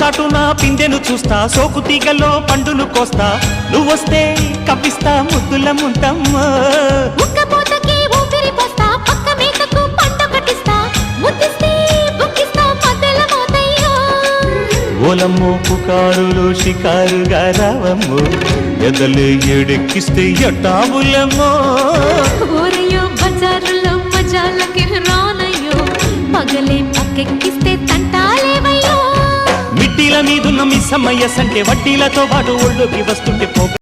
చాటున పిందెను చూస్తా, సోకు తీగలో పండును కోస్తా, నువ్వొస్తే కప్పిస్తా ముద్దుల ముంతమ్మో. ఉక్కపోతకి ఊపిరి పోస్తా, పక్క మేకకు పంట కట్టిస్తా, ముద్దిస్తే బుక్కిస్తా మధ్యల మోతయ్యో. ఓలమ్మో పుకారులు షికారుగా రావమ్మో, ఎదలు ఎడెక్కిస్తే ఎట్టాబులమ్మో. ఊరయ్యో బజారులో మజాలకి రానయ్యో, పగలే పక్కెక్కిస్తే తంటాలేవయ్యో. మిట్టిల మీదున్న మిస్సమ్మయ్య సంటే వడ్డీలతో పాటు ఒళ్ళోకి వస్తుంటే